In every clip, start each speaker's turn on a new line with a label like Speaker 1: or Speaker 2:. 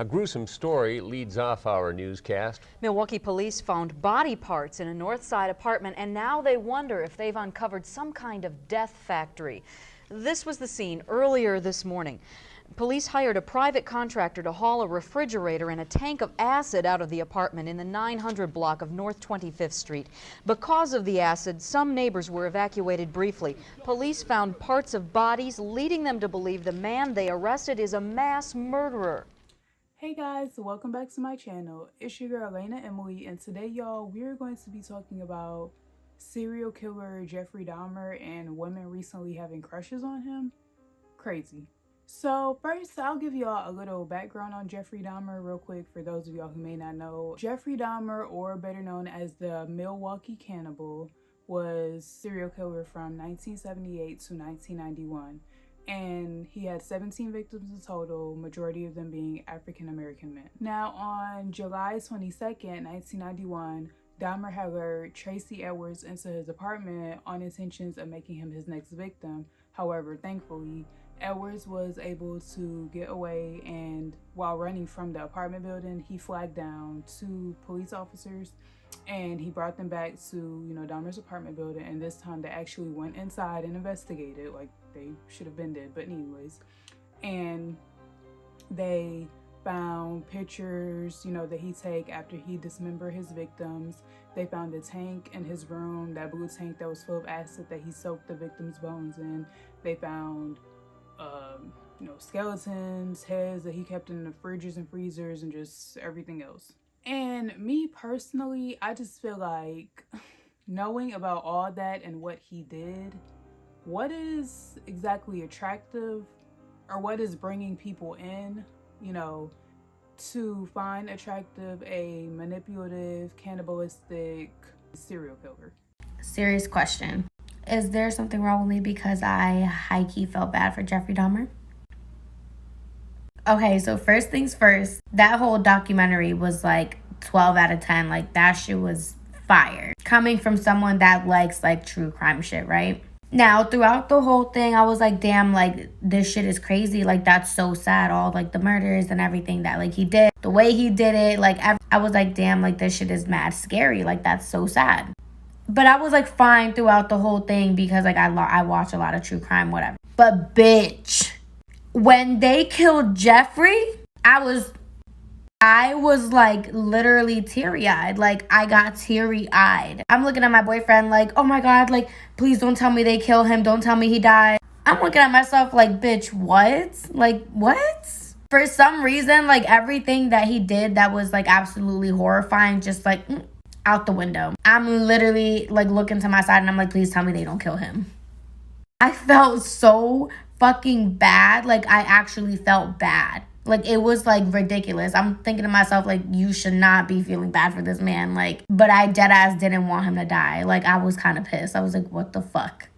Speaker 1: A gruesome story leads off our newscast.
Speaker 2: Milwaukee police found body parts in a North Side apartment, and now they wonder if they've uncovered some kind of death factory. This was the scene earlier this morning. Police hired a private contractor to haul a refrigerator and a tank of acid out of the apartment in the 900 block of North 25th Street. Because of the acid, some neighbors were evacuated briefly. Police found parts of bodies, leading them to believe the man they arrested is a mass murderer.
Speaker 3: Hey guys, welcome back to my channel. It's your girl Elena Emily, and today y'all we're going to be talking about serial killer Jeffrey Dahmer and women recently having crushes on him. Crazy. So first, I'll give y'all a little background on Jeffrey Dahmer real quick for those of y'all who may not know. Jeffrey Dahmer, or better known as the Milwaukee Cannibal, was serial killer from 1978 to 1991. And he had 17 victims in total, majority of them being African-American men. Now, on July 22nd, 1991, Dahmer had lured Tracy Edwards into his apartment on intentions of making him his next victim. However, thankfully, Edwards was able to get away, and while running from the apartment building, he flagged down 2 police officers and he brought them back to, Dahmer's apartment building, and this time they actually went inside and investigated, like they should have been dead, but anyways. And they found pictures, that he take after he dismembered his victims. They found a tank in his room, that blue tank that was full of acid that he soaked the victims' bones in. They found skeletons, heads that he kept in the fridges and freezers, and just everything else. And me personally, I just feel like, knowing about all that and what he did, what is exactly attractive, or what is bringing people in, to find attractive a manipulative, cannibalistic serial killer?
Speaker 4: Serious question. Is there something wrong with me because I high-key felt bad for Jeffrey Dahmer? Okay, so first things first, that whole documentary was like 12 out of 10. Like, that shit was fire. Coming from someone that likes like true crime shit, right? Now, throughout the whole thing, I was like, damn, like, this shit is crazy. Like, that's so sad. All like the murders and everything that like he did, the way he did it, like, I was like, damn, like, this shit is mad scary. Like, that's so sad. But I was like fine throughout the whole thing because like I watch a lot of true crime, whatever. But bitch, when they killed Jeffrey, I was like literally teary-eyed. Like, I got teary-eyed. I'm looking at my boyfriend like, oh my God, like, please don't tell me they kill him. Don't tell me he died. I'm looking at myself like, bitch, what? Like, what? For some reason, like, everything that he did that was like absolutely horrifying, just like out the window. I'm literally like looking to my side and I'm like, please tell me they don't kill him. I felt so fucking bad. Like, I actually felt bad. Like, it was like ridiculous. I'm thinking to myself, like, you should not be feeling bad for this man. Like, but I dead ass didn't want him to die. Like, I was kind of pissed. I was like, what the fuck?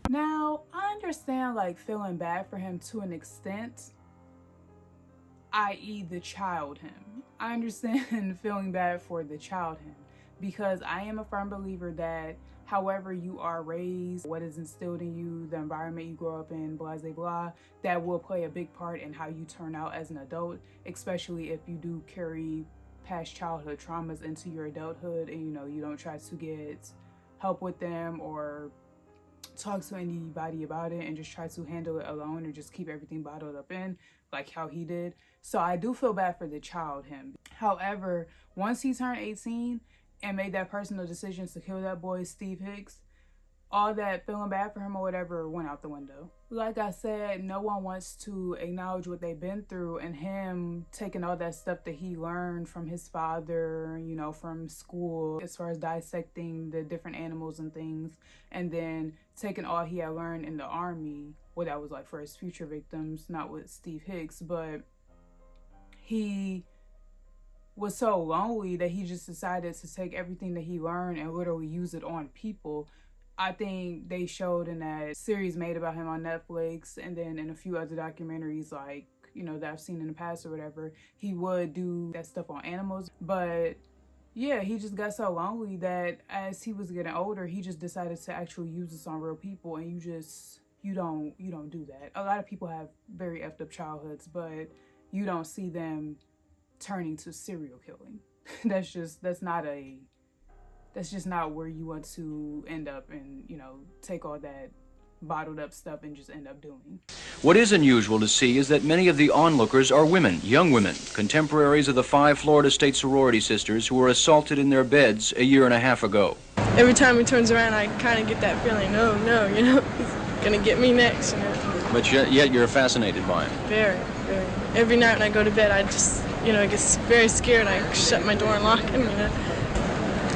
Speaker 3: Now, I understand like feeling bad for him to an extent, i.e. the child him. I understand feeling bad for the child him, because I am a firm believer that however you are raised, what is instilled in you, the environment you grow up in, blah, blah, blah, that will play a big part in how you turn out as an adult, especially if you do carry past childhood traumas into your adulthood and, you don't try to get help with them or talk to anybody about it and just try to handle it alone or just keep everything bottled up in, like how he did. So I do feel bad for the child him. However, once he turned 18, and made that personal decision to kill that boy, Steve Hicks, all that feeling bad for him or whatever went out the window. Like I said, no one wants to acknowledge what they've been through, and him taking all that stuff that he learned from his father, from school, as far as dissecting the different animals and things, and then taking all he had learned in the army, well, that was like for his future victims, not with Steve Hicks, but he was so lonely that he just decided to take everything that he learned and literally use it on people. I think they showed in that series made about him on Netflix, and then in a few other documentaries like, that I've seen in the past or whatever, he would do that stuff on animals. But yeah, he just got so lonely that as he was getting older, he just decided to actually use this on real people, and you don't do that. A lot of people have very effed up childhoods, but you don't see them turning to serial killing. That's just not where you want to end up and, you know, take all that bottled up stuff and just end up doing.
Speaker 5: What is unusual to see is that many of the onlookers are women, young women, contemporaries of the 5 Florida State sorority sisters who were assaulted in their beds a year and a half ago.
Speaker 6: Every time he turns around, I kind of get that feeling, oh no, you know, he's gonna get me next, you know.
Speaker 5: But yet you're fascinated by him.
Speaker 6: Very, very. Every night when I go to bed, I just, you know, get very scared. I shut my door and lock him, you know.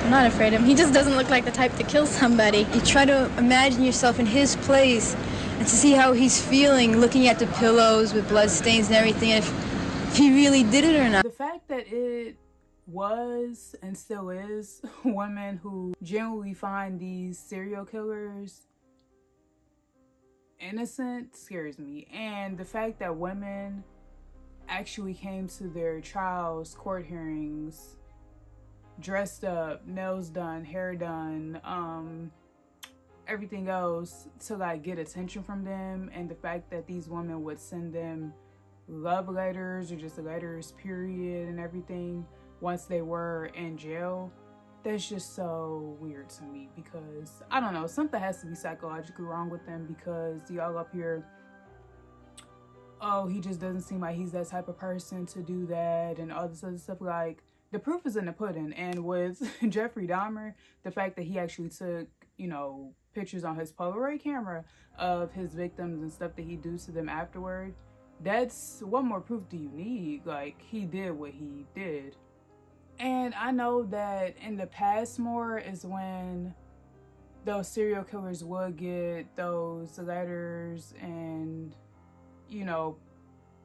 Speaker 7: I'm not afraid of him. He just doesn't look like the type to kill somebody. You try to imagine yourself in his place and to see how he's feeling, looking at the pillows with blood stains and everything, and if he really did it or not.
Speaker 3: The fact that it was and still is women who genuinely find these serial killers innocent scares me. And the fact that women actually came to their trials, court hearings, dressed up, nails done, hair done, everything else to like get attention from them, and the fact that these women would send them love letters or just letters period and everything once they were in jail, that's just so weird to me, because I don't know, something has to be psychologically wrong with them, because y'all up here, oh, he just doesn't seem like he's that type of person to do that and all this other stuff. Like, the proof is in the pudding. And with Jeffrey Dahmer, the fact that he actually took, you know, pictures on his Polaroid camera of his victims and stuff that he do to them afterward, that's, what more proof do you need? Like, he did what he did. And I know that in the past more is when those serial killers would get those letters and, you know,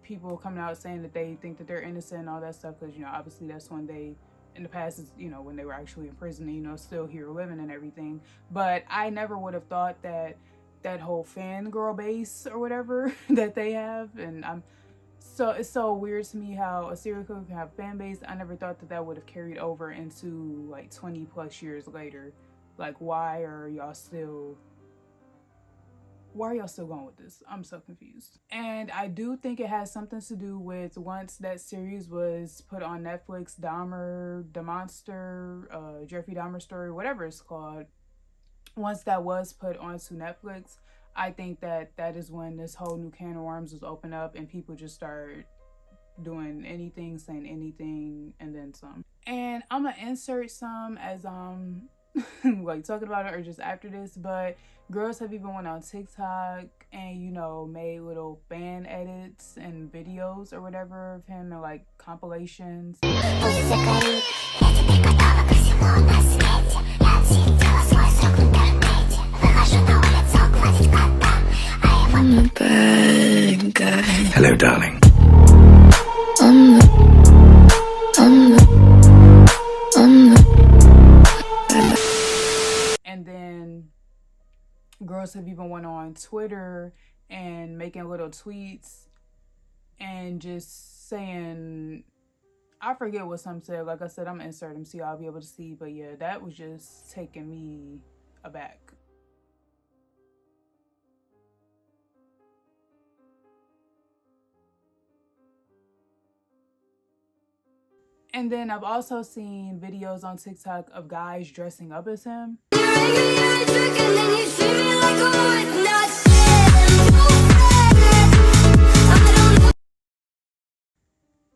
Speaker 3: people coming out saying that they think that they're innocent and all that stuff, because, you know, obviously that's when they, in the past, is, you know, when they were actually in prison and, you know, still here living and everything. But I never would have thought that that whole fangirl base or whatever that they have, and it's so weird to me how a serial killer can have a fan base. I never thought that would have carried over into like 20 plus years later. Like, why are y'all still going with this? I'm so confused. And I do think it has something to do with, once that series was put on Netflix, Dahmer, the Monster, Jeffrey Dahmer story, whatever it's called, once that was put onto Netflix, I think that is when this whole new can of worms was opened up and people just start doing anything, saying anything, and then some. And I'm gonna insert some as like talking about it or just after this, but girls have even went on TikTok and, you know, made little fan edits and videos or whatever of him and like compilations.
Speaker 8: I'm a bad guy.
Speaker 9: Hello, darling.
Speaker 3: And then girls have even went on Twitter and making little tweets and just saying, I forget what some said. Like I said, I'm gonna insert them so y'all be able to see. But yeah, that was just taking me aback. And then I've also seen videos on TikTok of guys dressing up as him.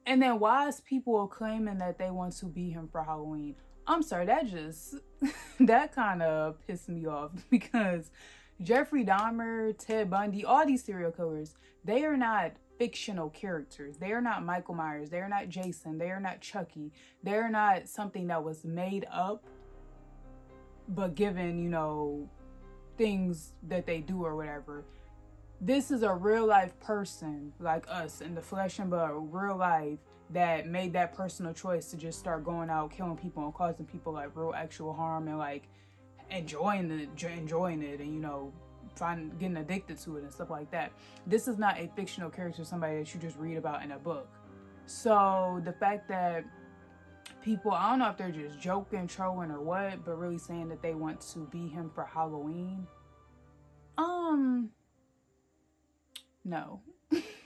Speaker 3: And then why is people claiming that they want to be him for Halloween? I'm sorry, that kind of pissed me off, because Jeffrey Dahmer, Ted Bundy, all these serial killers, they are not fictional characters. They are not Michael Myers. They are not Jason. They are not Chucky. They are not something that was made up, but given, you know, things that they do or whatever. This is a real life person like us in the flesh and blood, real life, that made that personal choice to just start going out, killing people and causing people like real actual harm and like enjoying it and, you know, getting addicted to it and stuff like that. This is not a fictional character, somebody that you just read about in a book. So the fact that people, I don't know if they're just joking, trolling or what, but really saying that they want to be him for Halloween, no.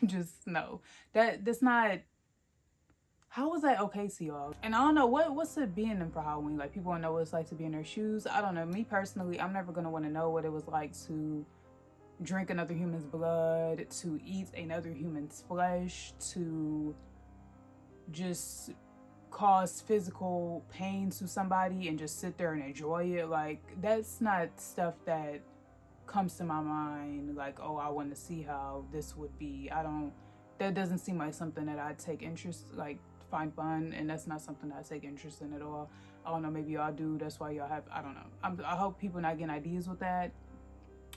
Speaker 3: Just no. That's not How is that okay to y'all? And I don't know, what's it being in for Halloween? Like, people want to know what it's like to be in their shoes. I don't know. Me personally, I'm never gonna want to know what it was like to drink another human's blood, to eat another human's flesh, to just cause physical pain to somebody and just sit there and enjoy it. Like, that's not stuff that comes to my mind like, oh, I want to see how this would be. That doesn't seem like something that I'd take interest, like, find fun, and that's not something that I take interest in at all. I don't know, maybe y'all do. That's why y'all have, I don't know. I hope people not getting ideas with that.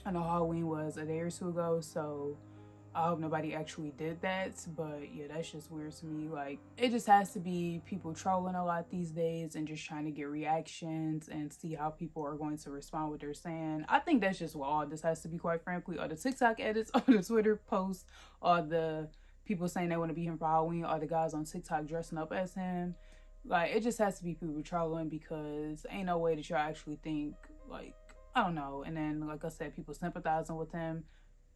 Speaker 3: I know Halloween was a day or two ago, so I hope nobody actually did that. But yeah, that's just weird to me. Like, it just has to be people trolling a lot these days and just trying to get reactions and see how people are going to respond what they're saying. I think that's just what all this has to be, quite frankly. Or the TikTok edits, or the Twitter posts, or the people saying they want to be him for Halloween, or the guys on TikTok dressing up as him. Like, it just has to be people trolling, because ain't no way that y'all actually think, like, I don't know. And then, like I said, people sympathizing with him.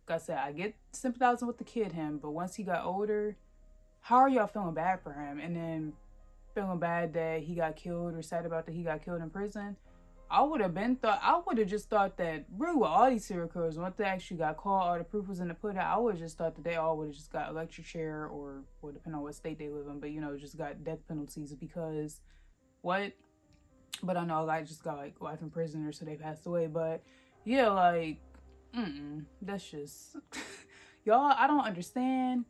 Speaker 3: Like I said, I get sympathizing with the kid, him, but once he got older, how are y'all feeling bad for him? And then feeling bad that he got killed, or sad about that he got killed in prison. I would have just thought that, really, with all these serial killers, once they actually got caught, all the proof was in the pudding, I would have just thought that they all would have just got electric chair, or depending on what state they live in, but, you know, just got death penalties, because what? But I know I just got, like, life in prison, or so they passed away. But yeah, like, that's just y'all, I don't understand.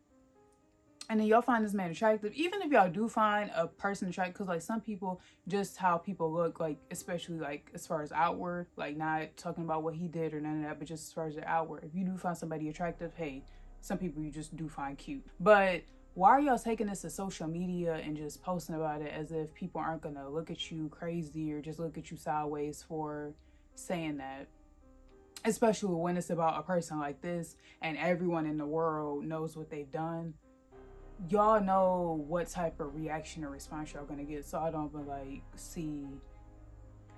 Speaker 3: And then y'all find this man attractive, even if y'all do find a person attractive, because, like, some people, just how people look, like, especially, like, as far as outward, like, not talking about what he did or none of that, but just as far as their outward, if you do find somebody attractive, hey, some people you just do find cute. But why are y'all taking this to social media and just posting about it as if people aren't gonna look at you crazy or just look at you sideways for saying that? Especially when it's about a person like this and everyone in the world knows what they've done. Y'all know what type of reaction or response y'all gonna get, so I don't even, like, see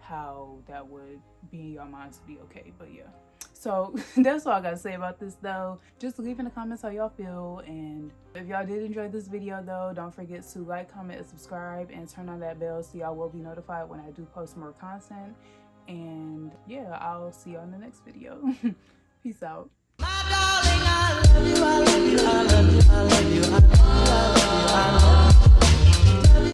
Speaker 3: how that would be in your minds to be okay. But yeah, so that's all I gotta say about this, though. Just leave in the comments how y'all feel, and if y'all did enjoy this video, though, don't forget to like, comment, and subscribe, and turn on that bell so y'all will be notified when I do post more content. And yeah, I'll see y'all in the next video. Peace out.
Speaker 9: My darling, I love you, I love you, I love you, I love you, I love you, I love you.